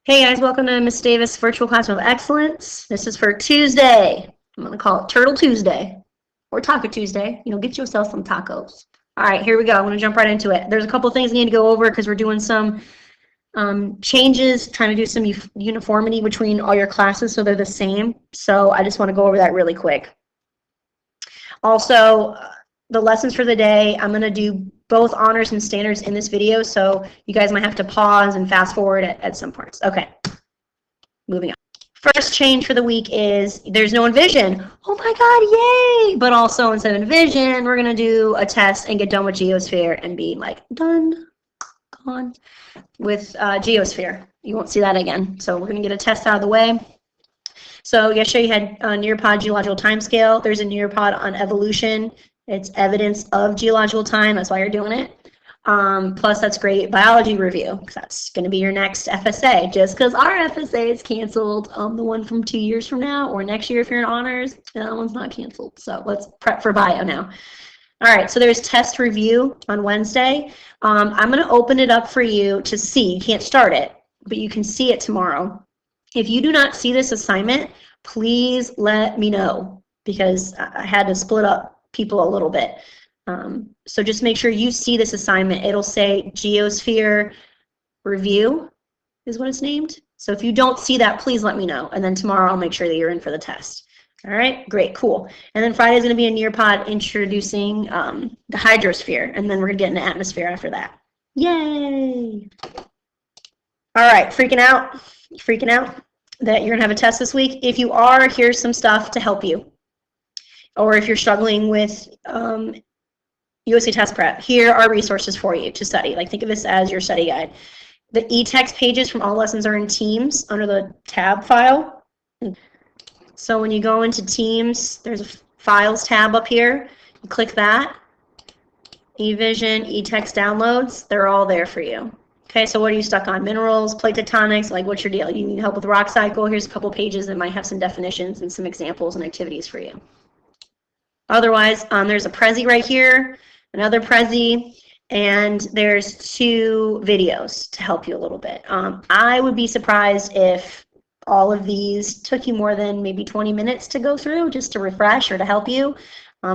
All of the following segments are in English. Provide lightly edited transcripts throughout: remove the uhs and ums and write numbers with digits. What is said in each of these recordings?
Hey guys, welcome to Miss Davis Virtual Classroom of Excellence. This is for Tuesday. I'm going to call it Turtle Tuesday or Taco Tuesday. Get yourself some tacos. All right, here we go. I'm going to jump right into it. There's a couple things I need to go over because we're doing some changes, trying to do some uniformity between all your classes so they're the same. So I just want to go over that really quick. Also, the lessons for the day, I'm going to do both honors and standards in this video, so you guys might have to pause and fast forward at some parts. Okay, moving on. First change for the week is there's no Envision. Oh my God, yay! But also instead of Envision, we're going to do a test and get done with Geosphere and be like done, gone with Geosphere. You won't see that again. So we're going to get a test out of the way. So yesterday you had Nearpod geological timescale. There's a Nearpod on evolution. It's evidence of geological time. That's why you're doing it. Plus, that's great biology review, because that's going to be your next FSA. Just because our FSA is canceled, the one from 2 years from now or next year if you're in honors, that one's not canceled. So let's prep for bio now. All right, so there's test review on Wednesday. I'm going to open it up for you to see. You can't start it, but you can see it tomorrow. If you do not see this assignment, please let me know, because I had to split up people a little bit. So just make sure you see this assignment. It'll say Geosphere Review is what it's named. So if you don't see that, please let me know. And then tomorrow I'll make sure that you're in for the test. All right, great, cool. And then Friday is going to be a Nearpod introducing the hydrosphere. And then we're going to get into atmosphere after that. Yay! All right, freaking out that you're going to have a test this week? If you are, here's some stuff to help you. Or if you're struggling with USA Test Prep, here are resources for you to study. Like, think of this as your study guide. The e-text pages from all lessons are in Teams under the tab file. So when you go into Teams, there's a Files tab up here. You click that. eVision, e-text downloads, they're all there for you. Okay, so what are you stuck on? Minerals, plate tectonics, like what's your deal? You need help with rock cycle? Here's a couple pages that might have some definitions and some examples and activities for you. Otherwise, there's a Prezi right here, another Prezi, and there's 2 videos to help you a little bit. I would be surprised if all of these took you more than maybe 20 minutes to go through, just to refresh or to help you.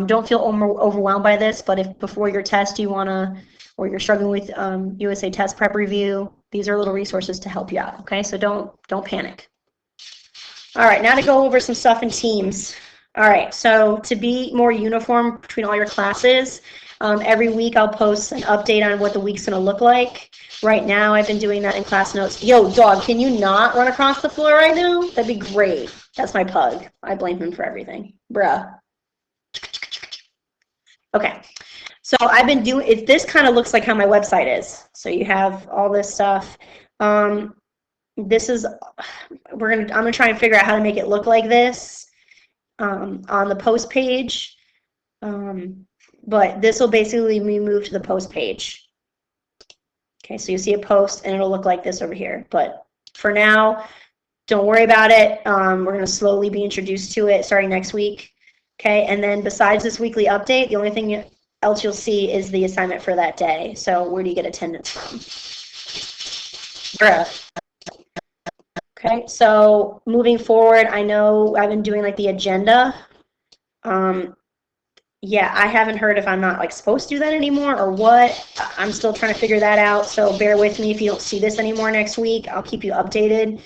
Don't feel overwhelmed by this, but if before your test you want to, or you're struggling with USA Test Prep Review, these are little resources to help you out, okay? So don't panic. All right, now to go over some stuff in Teams. All right, so to be more uniform between all your classes, every week I'll post an update on what the week's going to look like. Right now, I've been doing that in class notes. Yo, dog, can you not run across the floor right now? That'd be great. That's my pug. I blame him for everything. Bruh. Okay, so I've been doing it. This kind of looks like how my website is. So you have all this stuff. This is, I'm gonna try and figure out how to make it look like this. On the post page, but this will basically be moved to the post page. Okay, so you see a post and it'll look like this over here, but for now, don't worry about it. We're going to slowly be introduced to it starting next week. Okay, and then besides this weekly update, the only thing else you'll see is the assignment for that day. So where do you get attendance from? Bruh. Okay, so moving forward, I know I've been doing like the agenda. Yeah, I haven't heard if I'm not like supposed to do that anymore or what. I'm still trying to figure that out, so bear with me if you don't see this anymore next week. I'll keep you updated.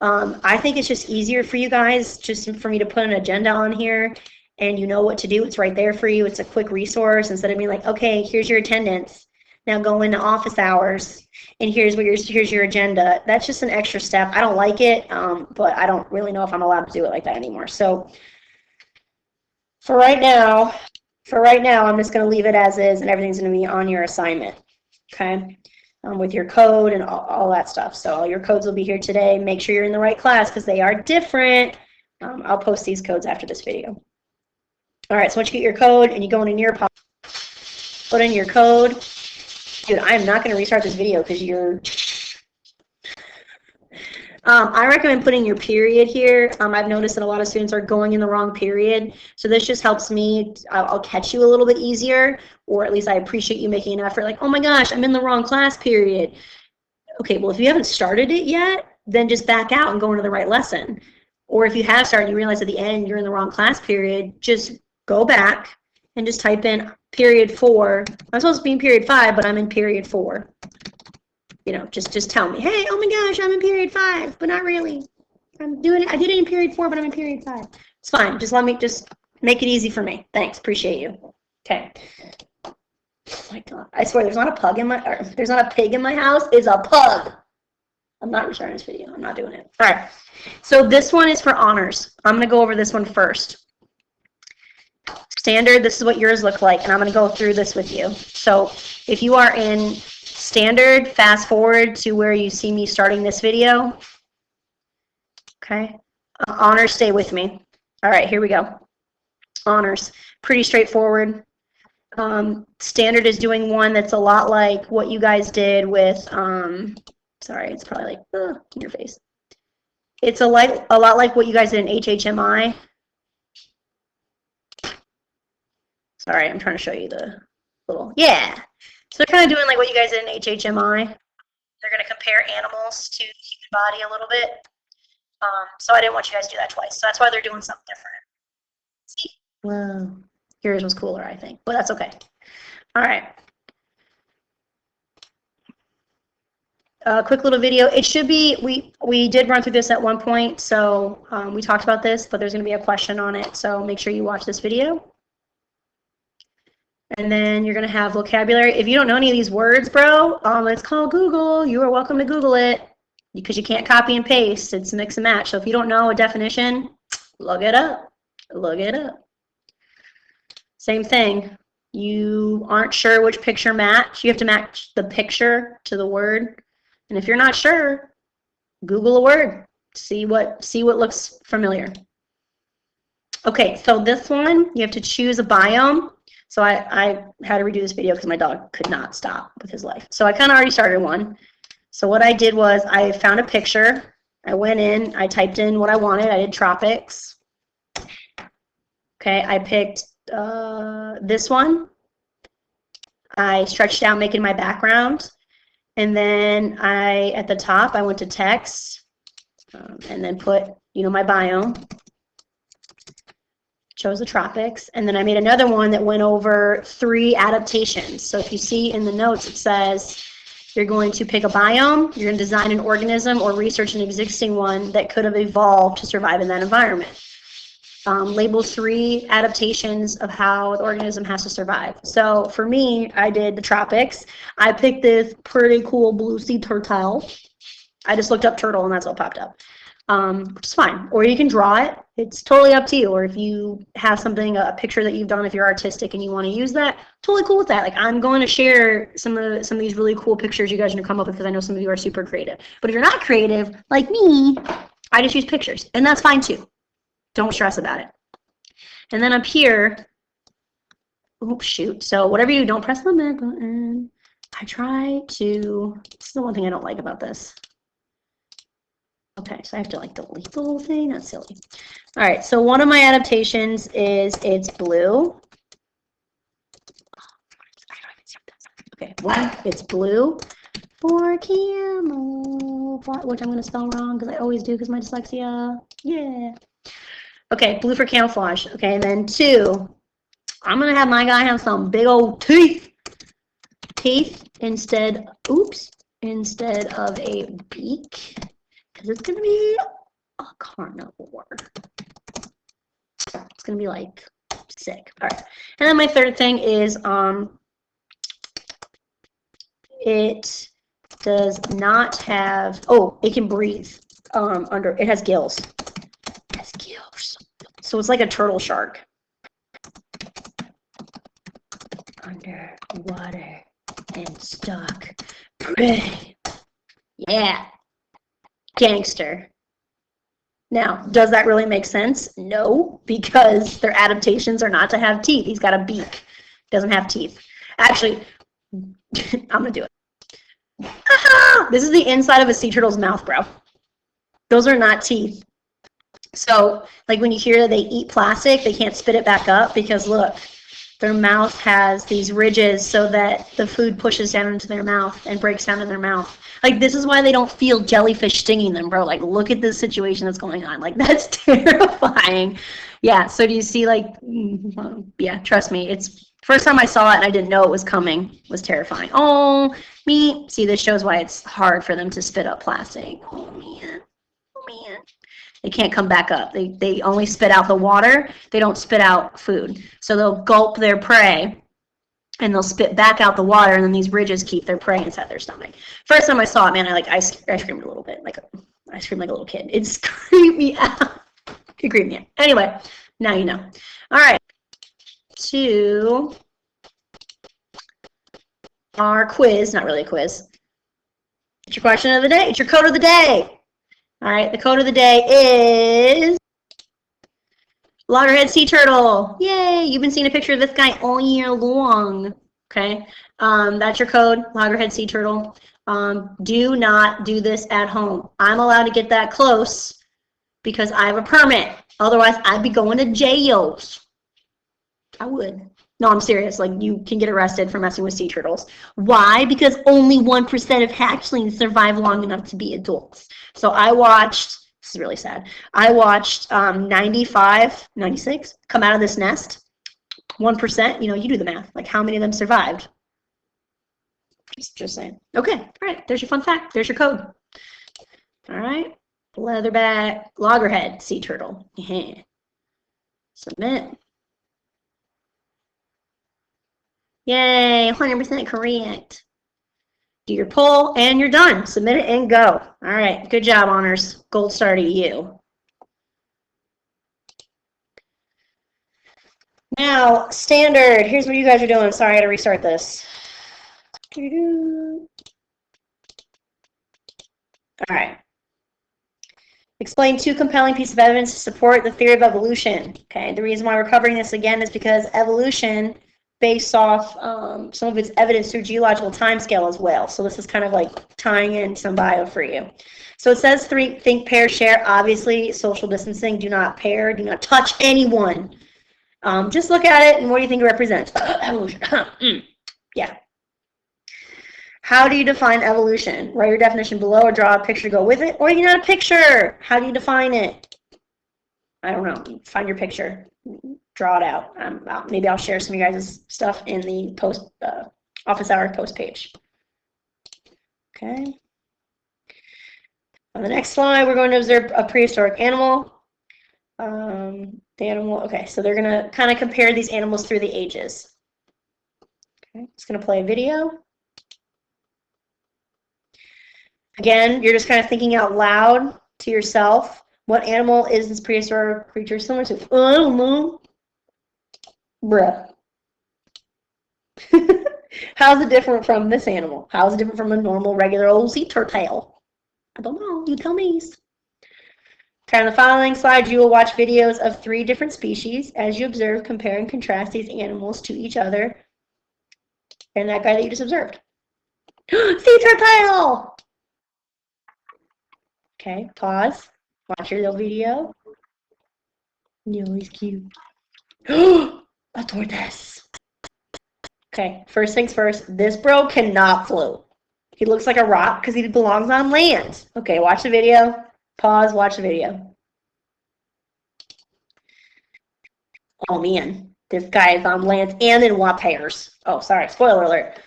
I think it's just easier for you guys just for me to put an agenda on here and you know what to do. It's right there for you. It's a quick resource instead of being like, okay, here's your attendance. Now go into office hours, and here's your agenda. That's just an extra step. I don't like it, but I don't really know if I'm allowed to do it like that anymore. So for right now, I'm just going to leave it as is, and everything's going to be on your assignment, okay, with your code and all that stuff. So all your codes will be here today. Make sure you're in the right class because they are different. I'll post these codes after this video. All right, so once you get your code and you go into Nearpod, put in your code. Dude, I am not going to restart this video because you're... I recommend putting your period here. I've noticed that a lot of students are going in the wrong period. So this just helps me. I'll catch you a little bit easier, or at least I appreciate you making an effort. Like, oh my gosh, I'm in the wrong class period. Okay, well, if you haven't started it yet, then just back out and go into the right lesson. Or if you have started, you realize at the end you're in the wrong class period, just go back and just type in period 4. I'm supposed to be in period 5, but I'm in period 4. You know, just tell me, hey, oh my gosh, I'm in period 5, but not really. I did it in period 4, but I'm in period 5. It's fine. Just make it easy for me. Thanks. Appreciate you. Okay. Oh my God. I swear there's not a pig in my house. It's a pug. I'm not restarting this video. I'm not doing it. All right. So this one is for honors. I'm going to go over this one first. Standard, this is what yours look like, and I'm going to go through this with you. So if you are in standard, fast forward to where you see me starting this video. Okay. Honors, stay with me. All right, here we go. Honors, pretty straightforward. Standard is doing one that's a lot like what you guys did with, sorry, it's probably like, in your face. It's a lot like what you guys did in HHMI. Sorry, I'm trying to show you the little, yeah. So they're kind of doing like what you guys did in HHMI. They're going to compare animals to the human body a little bit. So I didn't want you guys to do that twice. So that's why they're doing something different. See? Well, yours was cooler, I think, but that's okay. All right. Quick little video. It should be, we did run through this at one point, so we talked about this, but there's going to be a question on it, so make sure you watch this video. And then you're going to have vocabulary. If you don't know any of these words, bro, it's called Google. You are welcome to Google it because you can't copy and paste. It's mix and match. So if you don't know a definition, look it up. Look it up. Same thing. You aren't sure which picture match. You have to match the picture to the word. And if you're not sure, Google a word. See what looks familiar. Okay, so this one, you have to choose a biome. So I had to redo this video because my dog could not stop with his life. So I kind of already started one. So what I did was I found a picture. I went in, I typed in what I wanted. I did tropics. Okay, I picked this one. I stretched out making my background. And then at the top, I went to text and then put, my biome. Chose the tropics, and then I made another one that went over 3 adaptations. So if you see in the notes, it says you're going to pick a biome, you're going to design an organism or research an existing one that could have evolved to survive in that environment. Label 3 adaptations of how the organism has to survive. So for me, I did the tropics. I picked this pretty cool blue sea turtle. I just looked up turtle and that's what popped up. Which is fine. Or you can draw it. It's totally up to you. Or if you have something, a picture that you've done, if you're artistic and you want to use that, totally cool with that. Like I'm going to share some of these really cool pictures you guys are going to come up with because I know some of you are super creative. But if you're not creative, like me, I just use pictures. And that's fine too. Don't stress about it. And then up here, oops, shoot. So whatever you do, don't press the back button. I try to, this is the one thing I don't like about this. Okay, so I have to delete the whole thing. That's silly. All right, so one of my adaptations is it's blue. Okay, it's blue for camel, which I'm going to spell wrong because I always do because my dyslexia. Yeah. Okay, blue for camouflage. Okay, and then 2, I'm going to have my guy have some big old teeth. Instead of a beak. Because it's going to be a carnivore. It's going to be like sick. All right. And then my third thing is it does not have, it can breathe it has gills. It has gills. So it's like a turtle shark. Underwater and stuck. Pretty. Yeah. Gangster. Now, does that really make sense? No, because their adaptations are not to have teeth. He's got a beak. Doesn't have teeth. Actually, I'm going to do it. This is the inside of a sea turtle's mouth, bro. Those are not teeth. So, like when you hear that they eat plastic, they can't spit it back up because look, Their mouth has these ridges so that the food pushes down into their mouth and breaks down in their mouth. Like, this is why they don't feel jellyfish stinging them, bro. Like, look at this situation that's going on. Like, that's terrifying. Yeah, so do you see, like, yeah, trust me. It's first time I saw it and I didn't know it was coming. It was terrifying. Oh, me. See, this shows why it's hard for them to spit up plastic. Oh, man. Oh, man. They can't come back up. They only spit out the water. They don't spit out food. So they'll gulp their prey, and they'll spit back out the water, and then these ridges keep their prey inside their stomach. First time I saw it, man, I screamed a little bit. I screamed like a little kid. It creeped me out. It creeped me out. Anyway, now you know. All right. To our quiz. Not really a quiz. It's your question of the day. It's your code of the day. All right, the code of the day is loggerhead sea turtle. Yay! You've been seeing a picture of this guy all year long. Okay, that's your code, loggerhead sea turtle. Do not do this at home. I'm allowed to get that close because I have a permit. Otherwise, I'd be going to jail. I would. No, I'm serious. Like, you can get arrested for messing with sea turtles. Why? Because only 1% of hatchlings survive long enough to be adults. So I watched, this is really sad, I watched 95, 96 come out of this nest. 1%, you know, you do the math. Like, how many of them survived? Just saying. Okay, all right, there's your fun fact. There's your code. All right, leatherback loggerhead sea turtle. Yeah. Submit. Yay, 100% correct. Do your poll and you're done. Submit it and go. All right, good job, honors. Gold star to you. Now, standard. Here's what you guys are doing. Sorry, I had to restart this. All right. Explain 2 compelling pieces of evidence to support the theory of evolution. Okay, the reason why we're covering this again is because evolution based off some of its evidence through geological timescale as well. So this is kind of like tying in some bio for you. So it says 3, think, pair, share. Obviously, social distancing, do not pair, do not touch anyone. Just look at it and what do you think it represents? Evolution. Yeah. How do you define evolution? Write your definition below or draw a picture to go with it. Or you can add a picture. How do you define it? I don't know. Find your picture. Draw it out. Maybe I'll share some of you guys' stuff in the post office hour post page. Okay. On the next slide, we're going to observe a prehistoric animal. The animal. Okay, so they're going to kind of compare these animals through the ages. Okay, it's going to play a video. Again, you're just kind of thinking out loud to yourself. What animal is this prehistoric creature similar to? I don't know. Bruh. How's it different from this animal? How's it different from a normal, regular old sea turtle? I don't know. You tell me. Okay, on the following slide, you will watch videos of 3 different species. As you observe, compare and contrast these animals to each other and that guy that you just observed. Sea turtle! Okay, pause. Watch your little video. No, he's cute. A tortoise. Okay, first things first. This bro cannot float. He looks like a rock because he belongs on land. Okay, watch the video. Pause, watch the video. Oh man, this guy is on land and in pairs. Oh, sorry, spoiler alert.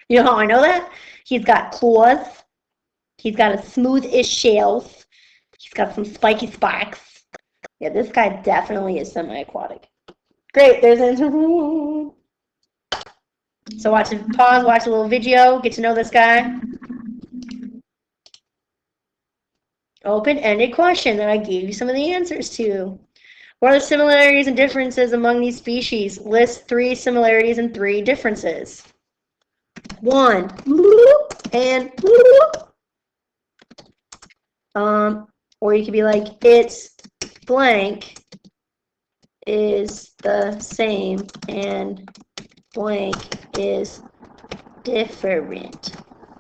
You know how I know that? He's got claws. He's got a smooth-ish shells. He's got some spiky spikes. Yeah, this guy definitely is semi-aquatic. Great, there's an So pause, watch a little video, get to know this guy. Open-ended question that I gave you some of the answers to. What are the similarities and differences among these species? List 3 similarities and 3 differences. 1 and or you could be like, it's blank is the same and blank is different.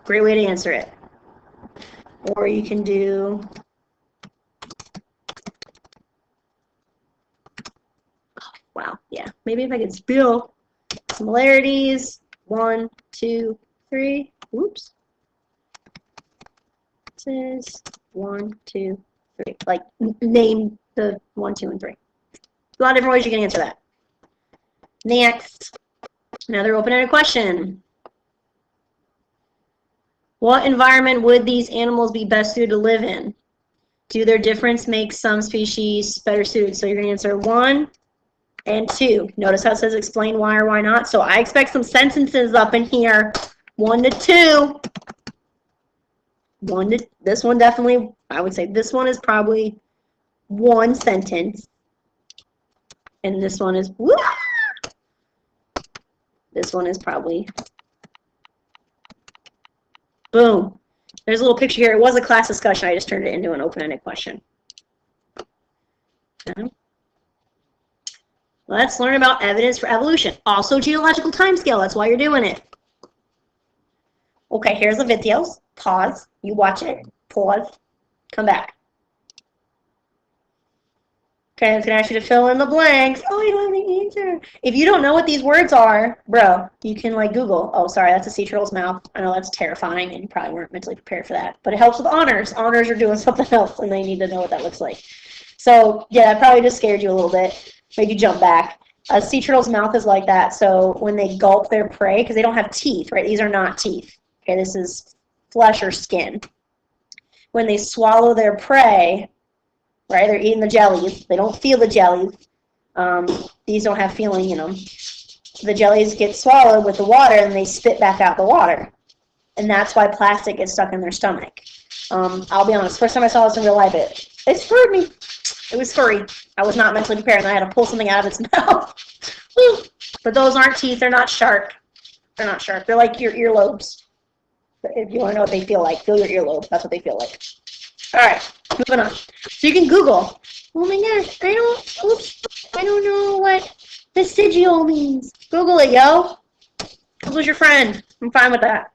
Great way to answer it. Or you can do wow, yeah. Maybe if I could spell similarities. 1, 2, 3. Oops. This is 1, 2, 3. Like, name the 1, 2, and 3. A lot of different ways you can answer that. Next, another open-ended question. What environment would these animals be best suited to live in? Do their difference make some species better suited? So you're going to answer 1 and 2. Notice how it says explain why or why not. So I expect some sentences up in here. 1 to 2. This one definitely, I would say this one is probably 1 sentence. And this one is, whoop, this one is probably, boom. There's a little picture here. It was a class discussion. I just turned it into an open-ended question. Okay. Let's learn about evidence for evolution. Also geological timescale. That's why you're doing it. Okay, here's the videos. Pause. You watch it. Pause. Come back. Okay, I'm going to ask you to fill in the blanks. Oh, you don't have the answer. If you don't know what these words are, bro, you can like Google. Oh, sorry, that's a sea turtle's mouth. I know that's terrifying, and you probably weren't mentally prepared for that. But it helps with honors. Honors are doing something else, and they need to know what that looks like. So, yeah, that probably just scared you a little bit. Made you jump back. A sea turtle's mouth is like that. So when they gulp their prey, because they don't have teeth, right? These are not teeth. Okay, this is flesh or skin. When they swallow their prey, right? They're eating the jellies. They don't feel the jellies. These don't have feeling in them. The jellies get swallowed with the water, and they spit back out the water. And that's why plastic gets stuck in their stomach. I'll be honest. First time I saw this in real life, it spurred me. It was furry. I was not mentally prepared, and I had to pull something out of its mouth. But those aren't teeth. They're not sharp. They're not sharp. They're like your earlobes. If you want to know what they feel like, feel your earlobe. That's what they feel like. All right, moving on. So you can Google. Oh my gosh, I don't know what vestigial means. Google it, yo. Google's your friend. I'm fine with that.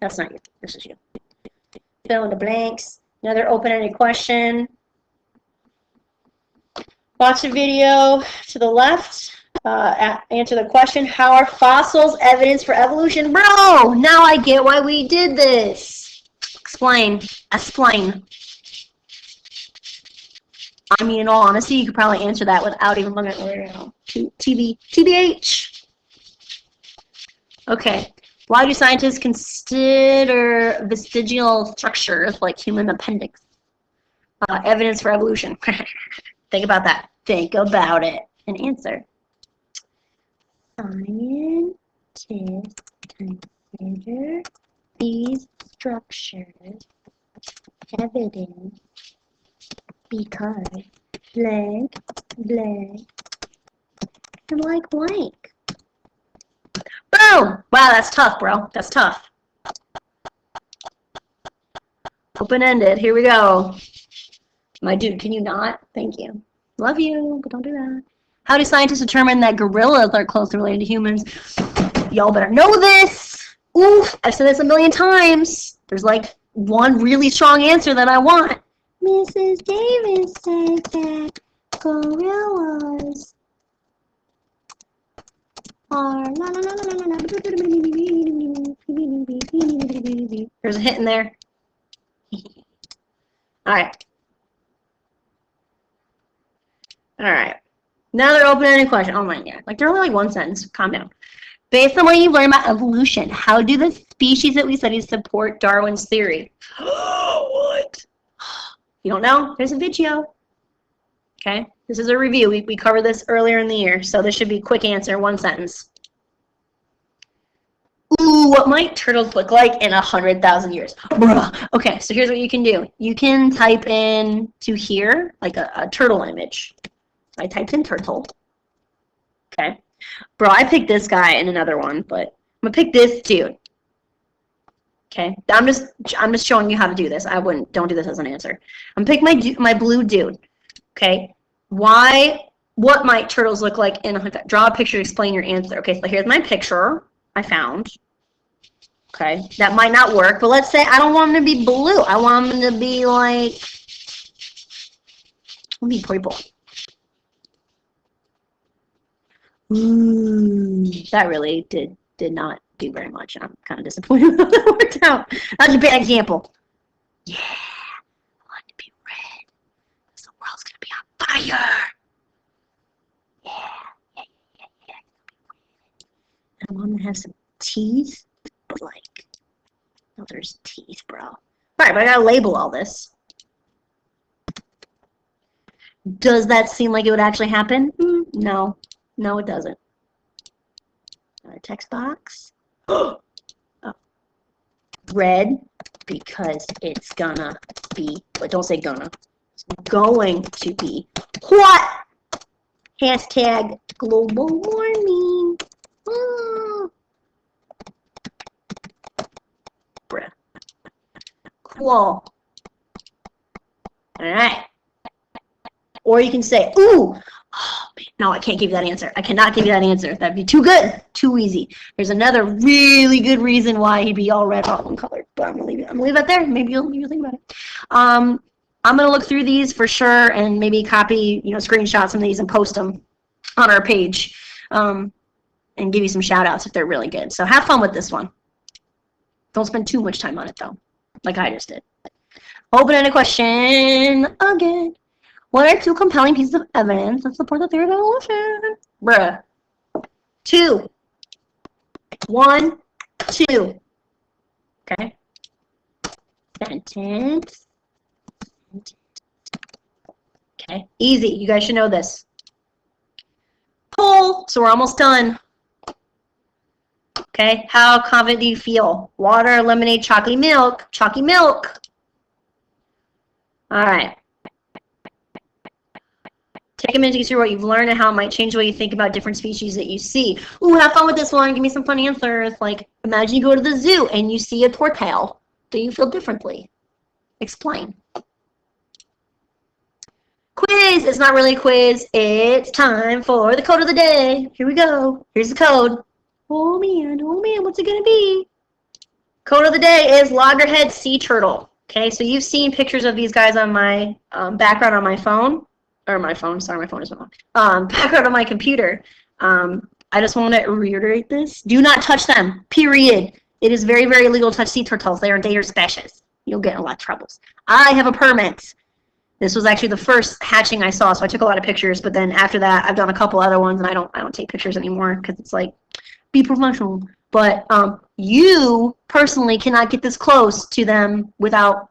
That's not you. This is you. Fill in the blanks. Another open-ended question. Watch the video to the left. Answer the question, how are fossils evidence for evolution? Bro, now I get why we did this. Explain. Explain. I mean, in all honesty, you could probably answer that without even looking at TBH. Okay. Why do scientists consider vestigial structures like human appendix evidence for evolution? Think about that. Think about it and answer. Scientists consider these structures evidence because blank, blank, and like blank. Boom! Wow, that's tough, bro. That's tough. Open-ended. Here we go. My dude, can you not? Thank you. Love you, but don't do that. How do scientists determine that gorillas are closely related to humans? Y'all better know this. Oof, I've said this a million times. There's like one really strong answer that I want. Mrs. Davis said that gorillas are la la la la la la. There's a hint in there. All right. All right. Another open-ended question. Oh my god. Like, they're only like one sentence. Calm down. Based on what you've learned about evolution, how do the species that we study support Darwin's theory? What? You don't know? There's a video. Okay? This is a review. We covered this earlier in the year, so this should be a quick answer, one sentence. Ooh, what might turtles look like in 100,000 years? Bruh. Okay, so here's what you can do. You can type in to here, like a turtle image. I typed in turtle. Okay. Bro, I picked this guy and another one, but I'm gonna pick this dude. Okay. I'm just showing you how to do this. Don't do this as an answer. I'm gonna pick my blue dude. Okay. What might turtles look like in draw a picture to explain your answer. Okay, so here's my picture I found. Okay. That might not work, but let's say I don't want him to be blue. I want him to be like purple. Ooh, that really did not do very much. I'm kind of disappointed how that worked out. That's a bad example. Yeah, I want it to be red. The world's gonna be on fire. Yeah. And I want to have some teeth, but like, no, there's teeth, bro. All right, but I gotta label all this. Does that seem like it would actually happen? No. No, it doesn't. A text box. Oh. Red, because it's gonna be, but don't say gonna. It's going to be what? Hashtag global warming. Bruh. Cool. All right. Or you can say, ooh, oh, man, no, I can't give you that answer. I cannot give you that answer. That'd be too good, too easy. There's another really good reason why he'd be all red, hot, and colored. But I'm gonna leave it there. Maybe you'll think about it. I'm gonna look through these for sure and maybe copy, screenshots of these and post them on our page, and give you some shout outs if they're really good. So have fun with this one. Don't spend too much time on it though, like I just did. Open-ended question again. What are two compelling pieces of evidence that support the theory of evolution? Bruh. 2. 1, 2. Okay. Sentence. Okay. Easy. You guys should know this. Poll. So we're almost done. Okay. How confident do you feel? Water, lemonade, chocolate milk. Chalky milk. All right. Take a minute to get through what you've learned and how it might change the way you think about different species that you see. Ooh, have fun with this one. Give me some fun answers. Like, imagine you go to the zoo and you see a tortoise. Do you feel differently? Explain. Quiz. It's not really a quiz. It's time for the code of the day. Here we go. Here's the code. Oh man, what's it going to be? Code of the day is loggerhead sea turtle. Okay, so you've seen pictures of these guys on my background on my phone. Or my phone, sorry, my phone is on. Background on my computer. I just want to reiterate this. Do not touch them, period. It is very, very illegal to touch sea turtles. They are endangered species. You'll get in a lot of troubles. I have a permit. This was actually the first hatching I saw, so I took a lot of pictures, but then after that, I've done a couple other ones, and I don't take pictures anymore, because it's like, be professional. But you personally cannot get this close to them without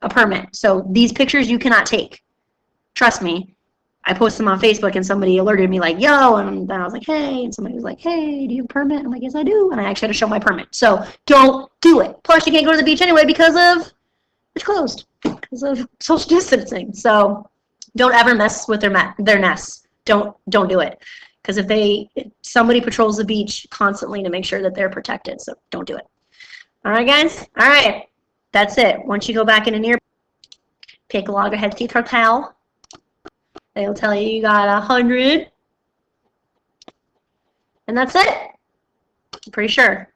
a permit. So these pictures you cannot take. Trust me. I posted them on Facebook and somebody alerted me like, yo, and then I was like, hey, and somebody was like, hey, do you have a permit? I'm like, yes, I do. And I actually had to show my permit. So don't do it. Plus, you can't go to the beach anyway because of, it's closed, because of social distancing. So don't ever mess with their nests. Don't do it. Because if somebody patrols the beach constantly to make sure that they're protected. So don't do it. All right, guys? All right. That's it. Once you go back in an ear, pick a loggerhead sea turtle. They'll tell you you got 100. And that's it. I'm pretty sure.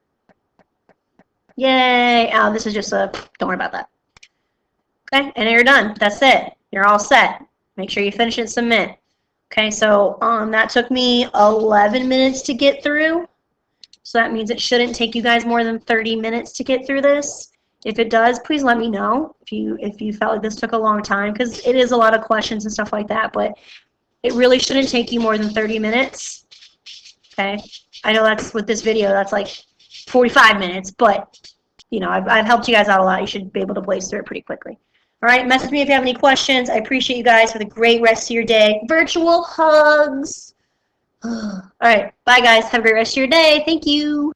Yay. Oh, this is just don't worry about that. Okay, and you're done. That's it. You're all set. Make sure you finish and submit. Okay, so that took me 11 minutes to get through. So that means it shouldn't take you guys more than 30 minutes to get through this. If it does, please let me know if you felt like this took a long time, because it is a lot of questions and stuff like that, but it really shouldn't take you more than 30 minutes. Okay, I know that's with this video, that's like 45 minutes, but I've helped you guys out a lot. You should be able to blaze through it pretty quickly. All right, message me if you have any questions. I appreciate you guys. Have a great rest of your day. Virtual hugs. All right, bye guys. Have a great rest of your day. Thank you.